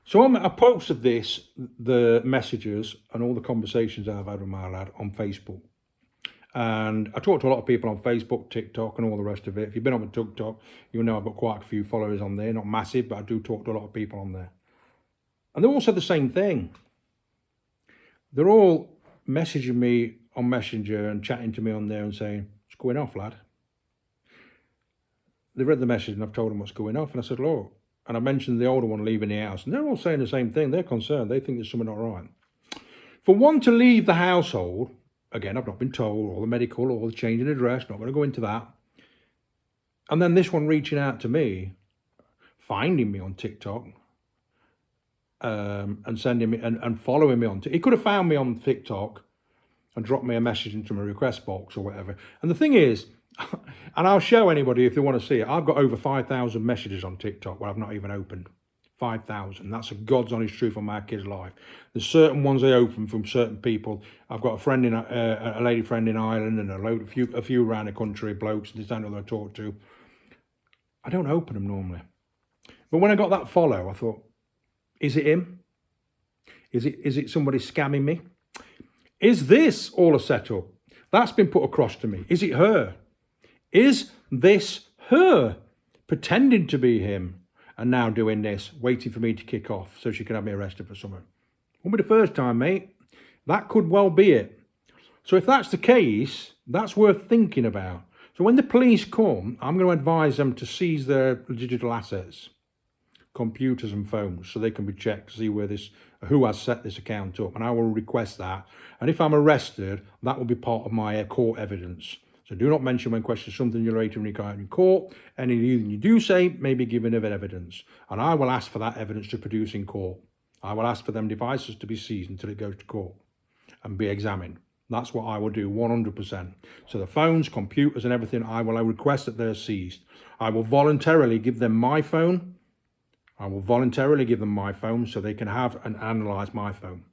So I posted this, the messages and all the conversations I've had with my lad on Facebook. And I talk to a lot of people on Facebook, TikTok, and all the rest of it. If you've been on TikTok, you'll know I've got quite a few followers on there. Not massive, but I do talk to a lot of people on there. And they all said the same thing. They're all messaging me on Messenger and chatting to me on there and saying, "What's going off, lad?" They've read the message and I've told them what's going off. And I said, "Look," and I mentioned the older one leaving the house. And they're all saying the same thing. They're concerned. They think there's something not right. For one to leave the household, again, I've not been told, or the medical, or the changing address, not going to go into that. And then this one reaching out to me, finding me on TikTok, and sending me and following me on. He could have found me on TikTok and dropped me a message into my request box or whatever. And the thing is, and I'll show anybody if they want to see it, I've got over 5,000 messages on TikTok where I've not even opened. 5,000. That's a God's honest truth on my kid's life. There's certain ones I open from certain people. I've got a friend in a lady friend in Ireland and a few around the country, blokes this and that I talk to. I don't open them normally. But when I got that follow, I thought, is it him? Is it somebody scamming me? Is this all a setup? That's been put across to me. Is it her? Is this her pretending to be him and now doing this, waiting for me to kick off so she can have me arrested for something? Won't be the first time, mate. That could well be it. So if that's the case, that's worth thinking about. So when the police come, I'm going to advise them to seize their digital assets, computers and phones, so they can be checked to see who has set this account up. And I will request that. And if I'm arrested, that will be part of my court evidence. So do not mention when questioned something you later regard in court. Anything you do say may be given of evidence. And I will ask for that evidence to produce in court. I will ask for them devices to be seized until it goes to court and be examined. That's what I will do, 100%. So the phones, computers and everything, I will request that they're seized. I will voluntarily give them my phone. I will voluntarily give them my phone so they can have and analyse my phone.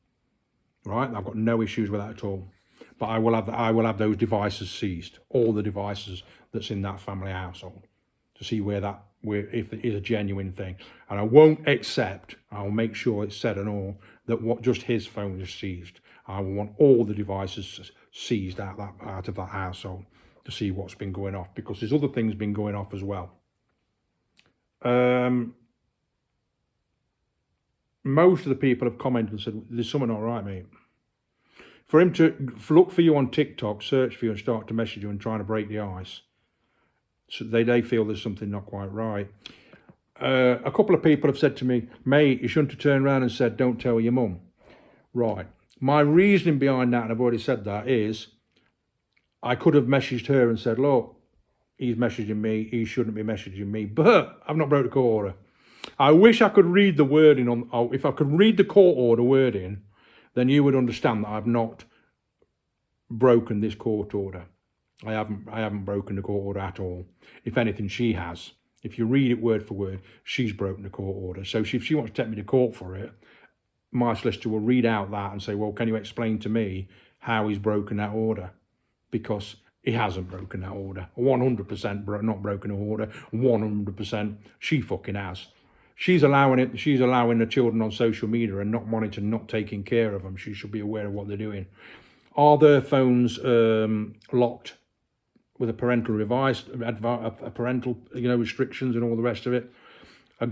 Right? I've got no issues with that at all. But I will have those devices seized, all the devices that's in that family household, to see if it is a genuine thing. And I won't accept, I'll make sure it's said and all, that just his phone is seized. I will want all the devices seized out of that household to see what's been going off, because there's other things been going off as well. Most of the people have commented and said, "There's something not right, mate." For him to look for you on TikTok, search for you and start to message you and trying to break the ice, so they feel there's something not quite right. A couple of people have said to me, "Mate, you shouldn't have turned around and said, 'Don't tell your mum.'" Right. My reasoning behind that, and I've already said that, is I could have messaged her and said, "Look, he's messaging me, he shouldn't be messaging me," but I've not broke the court order. I wish I could read the wording if I could read the court order wording, then you would understand that I've not broken this court order. I haven't broken the court order at all. If anything, she has. If you read it word for word, she's broken the court order. So if she wants to take me to court for it, my solicitor will read out that and say, "Well, can you explain to me how he's broken that order?" Because he hasn't broken that order. 100% not broken the order. 100% she fucking has. She's allowing the children on social media and not monitoring, not taking care of them. She should be aware of what they're doing. Are their phones locked with a parental restrictions and all the rest of it? A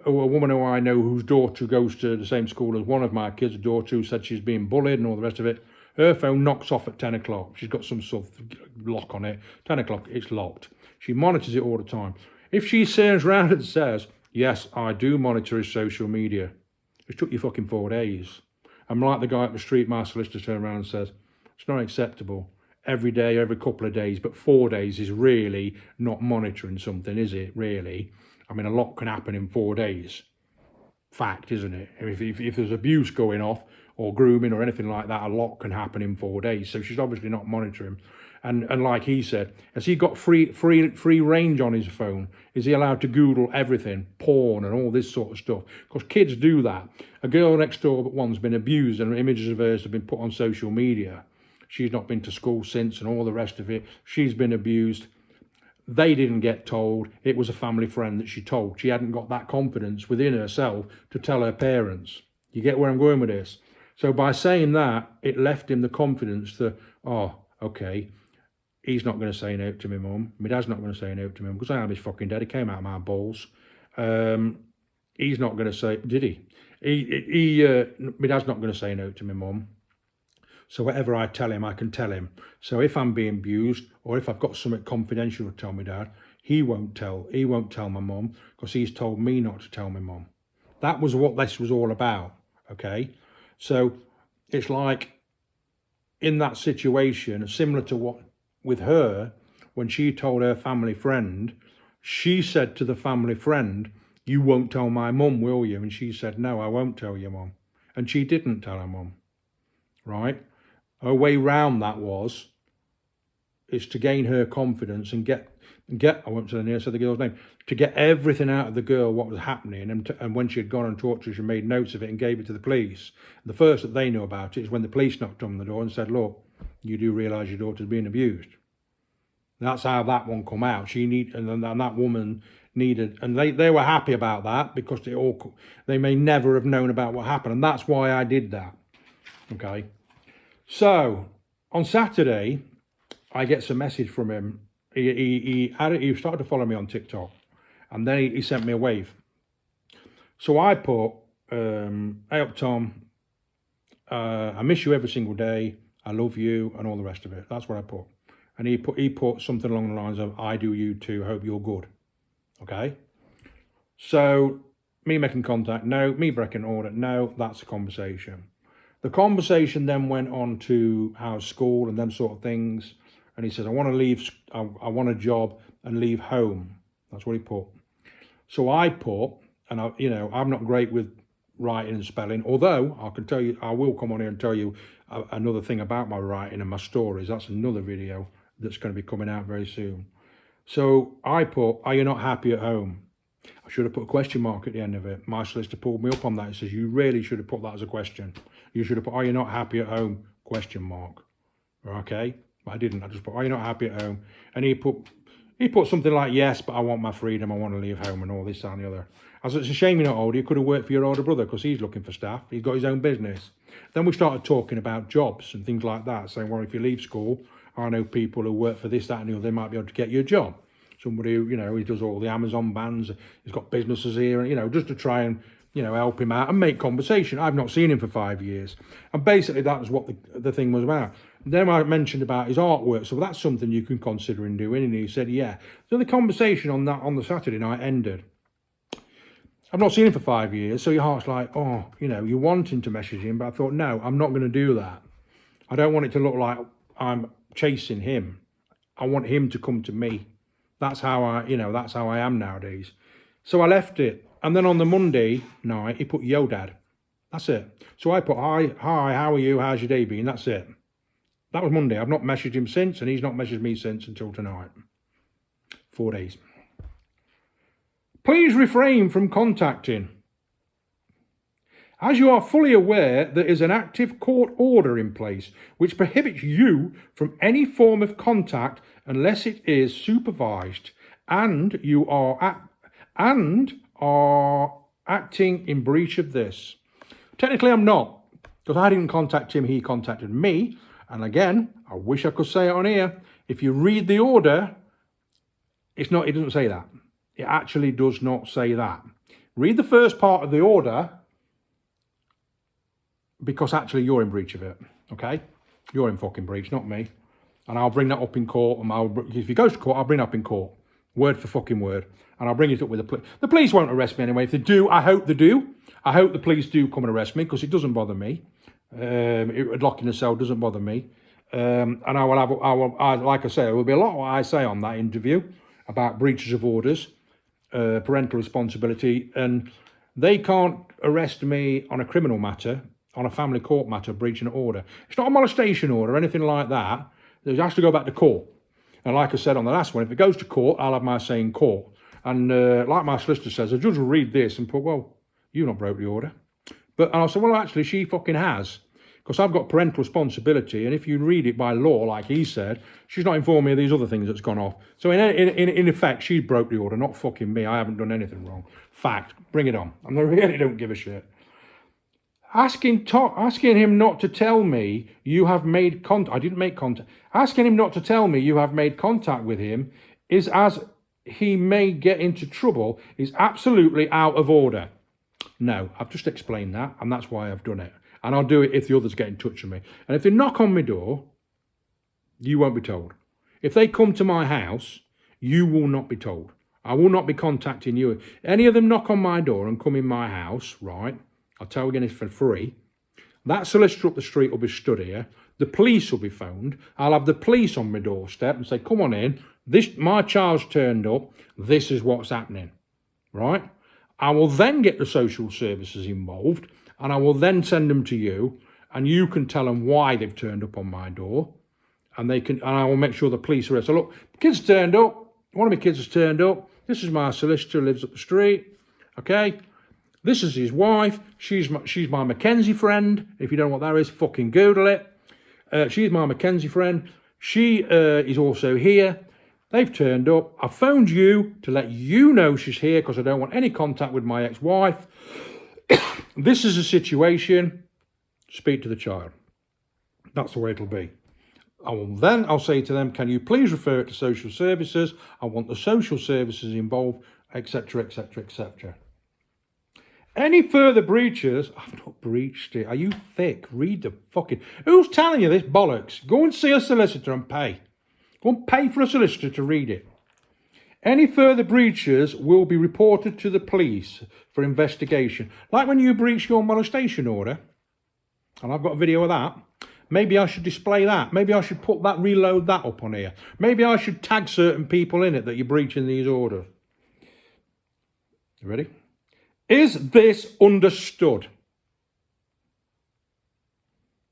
woman who I know whose daughter goes to the same school as one of my kids, a daughter who said she's being bullied and all the rest of it, her phone knocks off at 10 o'clock. She's got some sort of lock on it. 10 o'clock, it's locked. She monitors it all the time. If she turns around and says, "Yes, I do monitor his social media," it took you fucking 4 days. I'm like the guy at the street, my solicitor turns around and says, "It's not acceptable. Every day, every couple of days, but 4 days is really not monitoring something, is it, really? I mean, a lot can happen in 4 days. Fact, isn't it? If there's abuse going off or grooming or anything like that, a lot can happen in 4 days. So she's obviously not monitoring. And like he said, has he got free range on his phone? Is he allowed to Google everything, porn and all this sort of stuff? Because kids do that. A girl next door but one's been abused and images of hers have been put on social media. She's not been to school since and all the rest of it. She's been abused. They didn't get told. It was a family friend that she told. She hadn't got that confidence within herself to tell her parents. You get where I'm going with this? So by saying that, it left him the confidence to, oh, okay, he's not going to say no to my mum. My dad's not going to say no to me because I am his fucking dad. He came out of my balls. He's not going to say, did he? My dad's not going to say no to my mum. So whatever I tell him, I can tell him. So if I'm being abused or if I've got something confidential to tell my dad, he won't tell my mum because he's told me not to tell my mum. That was what this was all about, okay? So it's like in that situation, similar to what with her, when she told her family friend, she said to the family friend, you won't tell my mum, will you? And she said, no, I won't tell your mum. And she didn't tell her mum, right? Her way round that is to gain her confidence and get I won't say the girl's name, to get everything out of the girl what was happening, and when she had gone and talked to her, she made notes of it and gave it to the police. The first that they knew about it is when the police knocked on the door and said, look, you do realise your daughter's being abused. That's how that one come out. And that woman needed, and they were happy about that because they may never have known about what happened, and that's why I did that, okay? So on Saturday, I get some message from him. He started to follow me on TikTok, and then he sent me a wave. So I put, hey up Tom, I miss you every single day. I love you, and all the rest of it. That's what I put. And he put something along the lines of, I do you too. Hope you're good. Okay. So me making contact, no. Me breaking order, no. That's a conversation. The conversation then went on to how's school and them sort of things. And he says, I want to leave, I want a job and leave home. That's what he put. So I put, and I'm not great with writing and spelling, although I can tell you, I will come on here and tell you another thing about my writing and my stories. That's another video that's going to be coming out very soon. So I put, are you not happy at home? I should have put a question mark at the end of it. My solicitor pulled me up on that. He says, you really should have put that as a question. You should have put, are you not happy at home? Question mark. Okay. But I didn't. I just put, are you not happy at home? And he put something like, yes, but I want my freedom. I want to leave home and all this and the other. I said, it's a shame you're not older. You could have worked for your older brother because he's looking for staff. He's got his own business. Then we started talking about jobs and things like that, saying, well, if you leave school, I know people who work for this, that and the other, they might be able to get you a job. Somebody who, he does all the Amazon vans, he's got businesses here, and, just to try and, help him out and make conversation. I've not seen him for 5 years. And basically that was what the thing was about. Then I mentioned about his artwork, so that's something you can consider in doing, and he said, yeah. So the conversation on the Saturday night ended. I've not seen him for 5 years, so your heart's like, oh, you're wanting to message him, but I thought, no, I'm not going to do that. I don't want it to look like I'm chasing him. I want him to come to me. That's how I am nowadays. So I left it. And then on the Monday night, he put, yo, Dad. That's it. So I put, hi, how are you? How's your day been? That's it. That was Monday. I've not messaged him since, and he's not messaged me since until tonight. 4 days. Please refrain from contacting. As you are fully aware, there is an active court order in place which prohibits you from any form of contact unless it is supervised, and you are acting in breach of this. Technically, I'm not, because I didn't contact him, he contacted me. And again, I wish I could say it on here. If you read the order, it doesn't say that. It actually does not say that. Read the first part of the order, because actually you're in breach of it, okay? You're in fucking breach, not me. And I'll bring that up in court, and if he goes to court, I'll bring it up in court. Word for fucking word. And I'll bring it up with the police. The police won't arrest me anyway. If they do, I hope they do. I hope the police do come and arrest me, because it doesn't bother me. Locking a cell doesn't bother me. And like I say, there will be a lot of what I say on that interview about breaches of orders, parental responsibility, and they can't arrest me on a criminal matter, on a family court matter, breaching an order. It's not a molestation order or anything like that. It has to go back to court. And like I said on the last one, if it goes to court, I'll have my say in court. And like my solicitor says, the judge will read this and put, well, you not broke the order. And I said, well, actually, she fucking has. Because I've got parental responsibility, and if you read it by law, like he said, she's not informed me of these other things that's gone off. So in effect, she broke the order, not fucking me. I haven't done anything wrong. Fact. Bring it on. I really don't give a shit. Asking him not to tell me you have made contact. I didn't make contact. Asking him not to tell me you have made contact with him is as he may get into trouble is absolutely out of order. No, I've just explained that, and that's why I've done it. And I'll do it if the others get in touch with me. And if they knock on my door, you won't be told. If they come to my house, you will not be told. I will not be contacting you. Any of them knock on my door and come in my house, right? I'll tell you again, it's for free. That solicitor up the street will be stood here. The police will be phoned. I'll have the police on my doorstep and say, come on in. My child's turned up. This is what's happening, right? I will then get the social services involved, and I will then send them to you, and you can tell them why they've turned up on my door, and I will make sure the police are there. So look, the kid's turned up. One of my kids has turned up. This is my solicitor, lives up the street. Okay. This is his wife. She's my Mackenzie friend. If you don't know what that is, fucking Google it. She's my Mackenzie friend. She is also here. They've turned up. I phoned you to let you know she's here because I don't want any contact with my ex-wife. This is a situation. Speak to the child. That's the way it'll be. I'll say to them, can you please refer it to social services? I want the social services involved, etc., etc., etc. Any further breaches? I've not breached it. Are you thick? Read the fucking... Who's telling you this bollocks? Go and see a solicitor and pay. Go and pay for a solicitor to read it. Any further breaches will be reported to the police for investigation. Like when you breached your molestation order, and I've got a video of that. Maybe I should display that. Maybe I should reload that up on here. Maybe I should tag certain people in it that you're breaching these orders. You ready? Is this understood?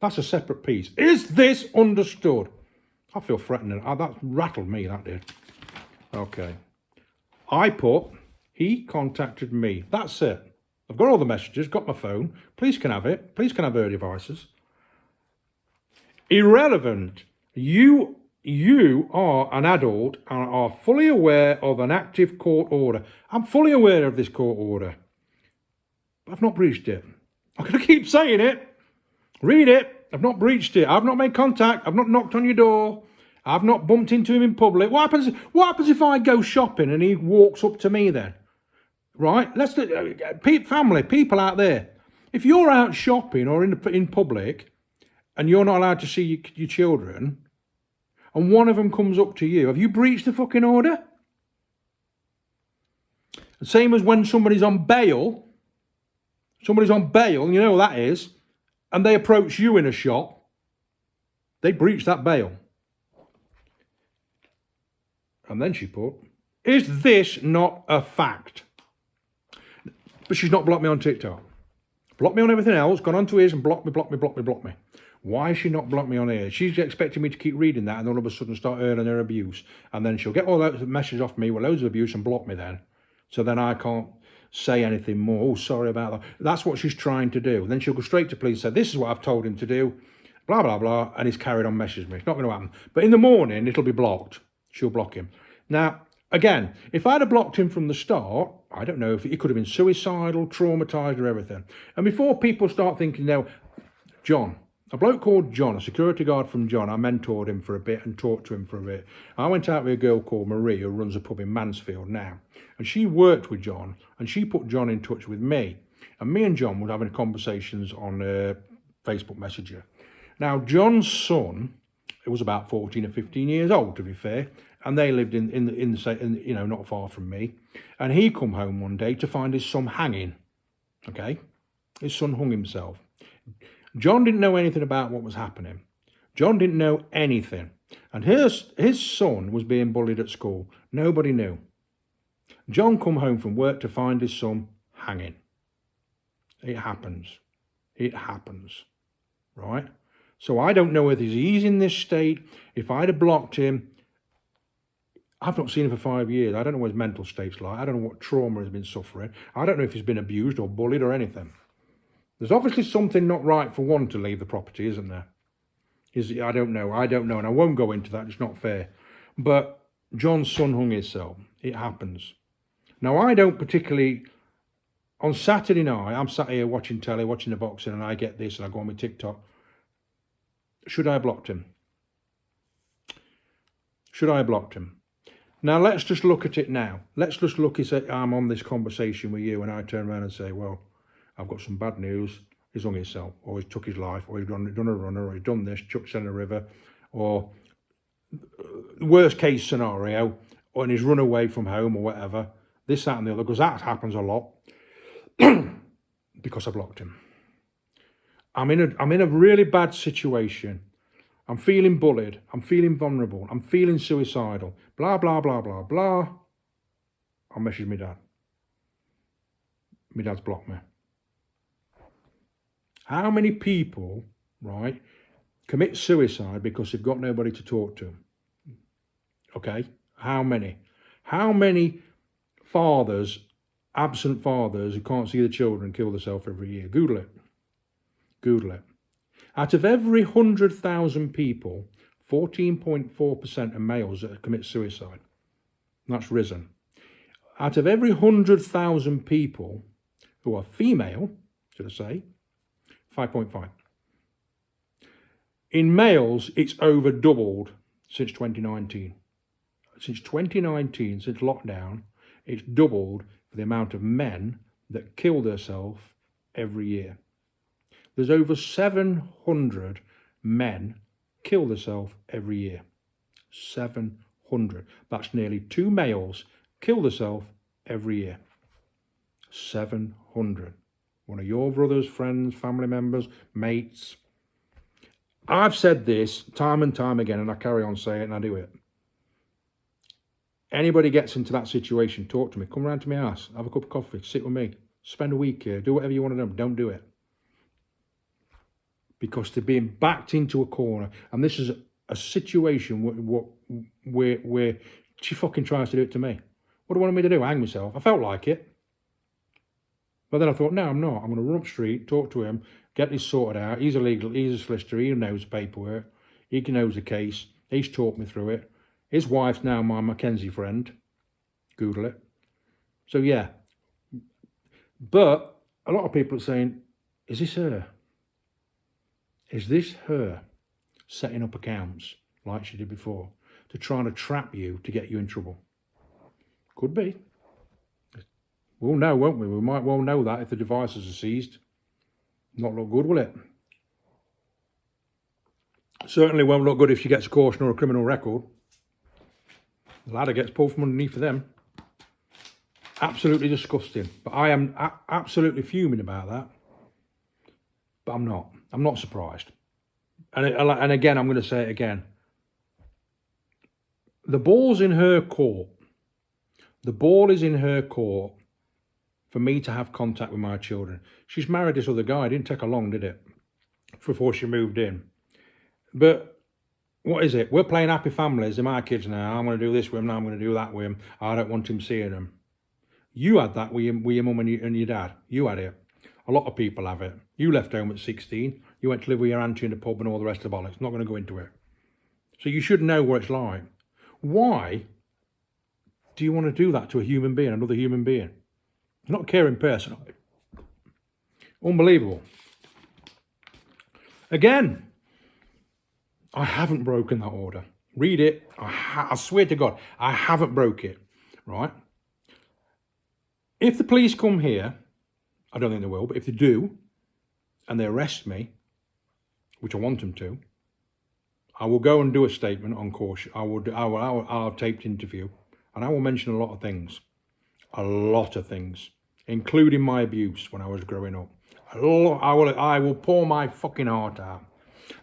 That's a separate piece. Is this understood? I feel threatened. That rattled me, that did. Okay. He contacted me. That's it. I've got all the messages, got my phone. Police can have it. Police can have their devices. Irrelevant. You are an adult and are fully aware of an active court order. I'm fully aware of this court order. I've not breached it. I'm going to keep saying it. Read it. I've not breached it. I've not made contact. I've not knocked on your door. I've not bumped into him in public. What happens if I go shopping and he walks up to me then? Right? Let's family, people out there. If you're out shopping or in public and you're not allowed to see your children and one of them comes up to you, have you breached the fucking order? The same as when somebody's on bail, you know what that is, and they approach you in a shop, they breach that bail. And then she put, is this not a fact? But she's not blocked me on TikTok. Blocked me on everything else, gone on to his and blocked me. Why has she not blocked me on here? She's expecting me to keep reading that and all of a sudden start earning her abuse. And then she'll get all those messages off me with loads of abuse and block me then. So then I can't say anything more. Oh, sorry about that. That's what she's trying to do. And then she'll go straight to police and say, this is what I've told him to do. Blah, blah, blah. And he's carried on messaging me. It's not going to happen. But in the morning, it'll be blocked. She'll block him. Now, again, if I'd have blocked him from the start, I don't know if he could have been suicidal, traumatised or everything. And before people start thinking, now, John, a bloke called John, a security guard from John, I mentored him for a bit and talked to him for a bit. I went out with a girl called Marie who runs a pub in Mansfield now. And she worked with John and she put John in touch with me. And me and John were having conversations on Facebook Messenger. Now, John's son, it was about 14 or 15 years old, to be fair. And they lived in not far from me. And he come home one day to find his son hanging. Okay? His son hung himself. John didn't know anything about what was happening. John didn't know anything. And his son was being bullied at school. Nobody knew. John come home from work to find his son hanging. It happens. It happens. Right? So I don't know whether he's in this state. If I'd have blocked him, I've not seen him for 5 years. I don't know what his mental state's like. I don't know what trauma he's been suffering. I don't know if he's been abused or bullied or anything. There's obviously something not right for one to leave the property, isn't there? I don't know, and I won't go into that, it's not fair. But John's son hung himself. It happens. Now, I don't particularly... On Saturday night, I'm sat here watching telly, watching the boxing, and I get this, and I go on my TikTok. Should I have blocked him? Should I have blocked him? Now, let's just look at it now. Let's just look at I'm on this conversation with you, and I turn around and say, well, I've got some bad news. He's hung himself, or he's took his life, or he's done a runner, or he's done this, chucked in a river, or worst case scenario, or he's run away from home or whatever. This, that, and the other, because that happens a lot. Because I blocked him. I'm in a really bad situation. I'm feeling bullied. I'm feeling vulnerable. I'm feeling suicidal. Blah, blah, blah, blah, blah. I'll message my dad. My dad's blocked me. How many people, right, commit suicide because they've got nobody to talk to? Okay, how many? How many fathers, absent fathers who can't see the children, kill themselves every year? Google it. Google it. Out of every 100,000 people, 14.4% are males that commit suicide. That's risen. Out of every 100,000 people who are female, should I say, 5.5. In males, it's over doubled since 2019. Since 2019, since lockdown, it's doubled for the amount of men that kill themselves every year. There's over 700 men kill themselves every year. 700. That's nearly 2 males kill themselves every year. 700. One of your brothers, friends, family members, mates. I've said this time and time again, and I carry on saying it, and I do it. Anybody gets into that situation, talk to me. Come round to my house, have a cup of coffee, sit with me, spend a week here, do whatever you want to do. Don't do it. Because they're being backed into a corner. And this is a situation where she fucking tries to do it to me. What do you want me to do? Hang myself? I felt like it. But then I thought, no, I'm not. I'm going to run up the street, talk to him, get this sorted out. He's a solicitor. He knows the paperwork. He knows the case. He's talked me through it. His wife's now my Mackenzie friend. Google it. So, yeah. But a lot of people are saying, is this her? Is this her setting up accounts like she did before to try to trap you to get you in trouble? Could be. We'll know, won't we? We might well know that if the devices are seized. Not look good, will it? Certainly won't look good if she gets a caution or a criminal record. The ladder gets pulled from underneath of them. Absolutely disgusting. But I am absolutely fuming about that. But I'm not. I'm not surprised. And again, I'm going to say it again. The ball's in her court. The ball is in her court for me to have contact with my children. She's married this other guy. It didn't take her long, did it? Before she moved in. But what is it? We're playing happy families. They're my kids now. I'm going to do this with him. Now I'm going to do that with him. I don't want him seeing them. You had that with your mum and your dad. You had it. A lot of people have it. You left home at 16. You went to live with your auntie in the pub and all the rest of the bollocks. Not going to go into it. So you should know what it's like. Why do you want to do that to a human being, another human being? Not a caring person. Unbelievable. Again, I haven't broken that order. Read it. I swear to God, I haven't broke it. Right? If the police come here, I don't think they will, but if they do, and they arrest me, which I want them to, I will go and do a statement on caution. I'll have a taped interview, and I will mention a lot of things. A lot of things, including my abuse when I was growing up. I will pour my fucking heart out.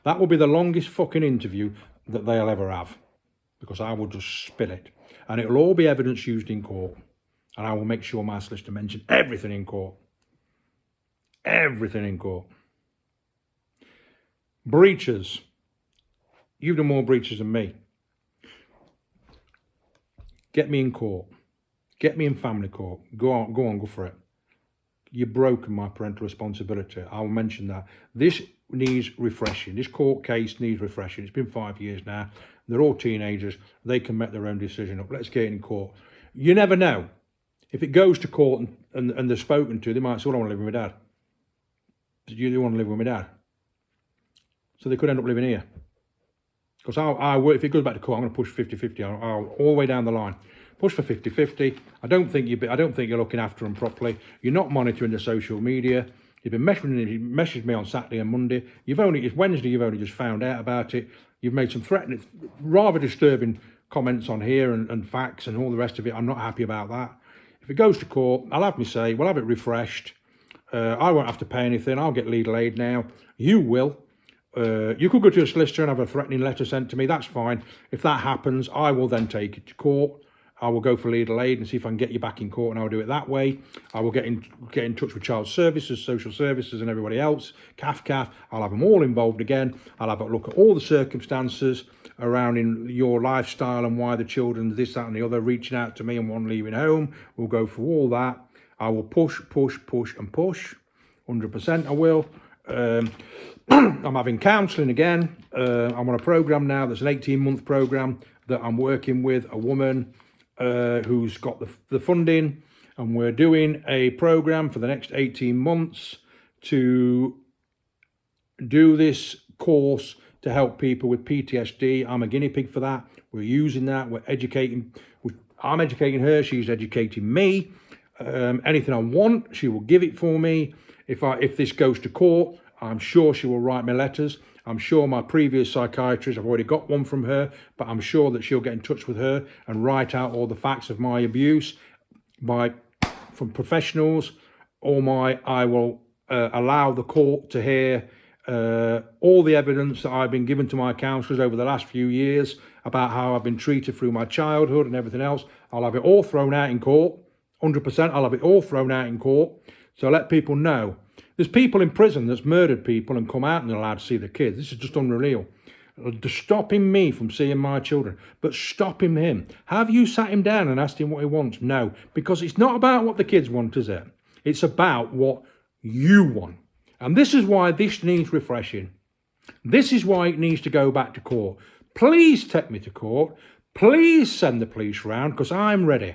That will be the longest fucking interview that they'll ever have, because I will just spill it. And it'll all be evidence used in court. And I will make sure my solicitor mentions everything in court. Everything in court. Breaches. You've done more breaches than me. Get me in court. Get me in family court. Go on, go for it. you've broken my parental responsibility. I'll mention that. This needs refreshing. This court case needs refreshing. It's been 5 years now. They're all teenagers. They can make their own decision up. Let's get it in court. You never know. If it goes to court and they're spoken to, they might say, well, I want to live with my dad. Do you want to live with my dad? So they could end up living here. Because if it goes back to court, I'm going to push 50-50. I'll all the way down the line. Push for 50-50. I don't think you're looking after them properly. You're not monitoring the social media. You've been messaging me on Saturday and Monday. It's Wednesday. You've only just found out about it. You've made some threatening, rather disturbing comments on here and facts and all the rest of it. I'm not happy about that. If it goes to court, I'll have me say, we'll have it refreshed. I won't have to pay anything. I'll get legal aid now. You will. You could go to a solicitor and have a threatening letter sent to me. That's fine. If that happens, I will then take it to court. I will go for legal aid and see if I can get you back in court, and I'll do it that way. I will get in touch with child services, social services and everybody else, CAF. I'll have them all involved again. I'll have a look at all the circumstances around in your lifestyle and why the children, this, that and the other, reaching out to me and one leaving home. We'll go through all that. I will push, 100% I will. I'm having counselling again. I'm on a programme now that's an 18-month programme that I'm working with a woman who's got the funding, and we're doing a programme for the next 18 months to do this course to help people with PTSD. I'm a guinea pig for that. We're using that. I'm educating her. She's educating me. Anything I want, she will give it for me. If this goes to court, I'm sure she will write me letters. I'm sure my previous psychiatrist, I've already got one from her, but I'm sure that she'll get in touch with her and write out all the facts of my abuse from professionals. I will allow the court to hear all the evidence that I've been given to my counsellors over the last few years about how I've been treated through my childhood and everything else. I'll have it all thrown out in court, 100%. I'll have it all thrown out in court. So let people know. There's people in prison that's murdered people and come out and they're allowed to see the kids. This is just unreal. Stopping me from seeing my children, but stopping him. Have you sat him down and asked him what he wants? No, because it's not about what the kids want, is it? It's about what you want. And this is why this needs refreshing. This is why it needs to go back to court. Please take me to court. Please send the police round, because I'm ready.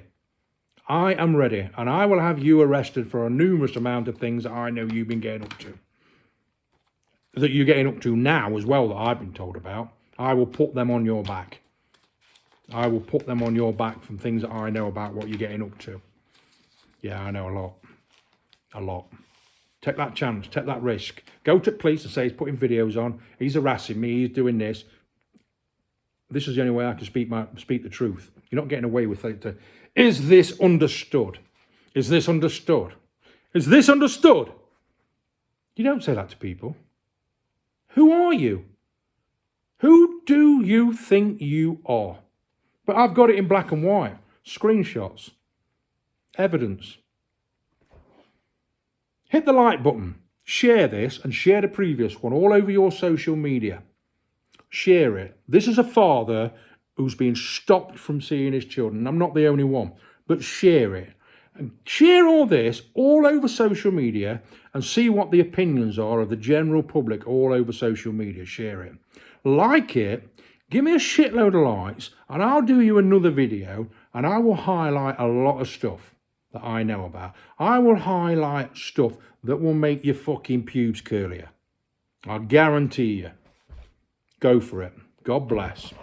I am ready, and I will have you arrested for a numerous amount of things that I know you've been getting up to. That you're getting up to now as well, that I've been told about. I will put them on your back. I will put them on your back from things that I know about what you're getting up to. Yeah, I know a lot. A lot. Take that chance, take that risk. Go to the police and say he's putting videos on, he's harassing me, he's doing this. This is the only way I can speak the truth. You're not getting away with it. Is this understood? Is this understood? Is this understood? You don't say that to people. Who are you? Who do you think you are? But I've got it in black and white. Screenshots. Evidence. Hit the like button. Share this and share the previous one all over your social media. Share it. This is a father who's been stopped from seeing his children. I'm not the only one, but share it. And share all this all over social media and see what the opinions are of the general public all over social media. Share it. Like it. Give me a shitload of likes and I'll do you another video and I will highlight a lot of stuff that I know about. I will highlight stuff that will make your fucking pubes curlier. I guarantee you. Go for it. God bless.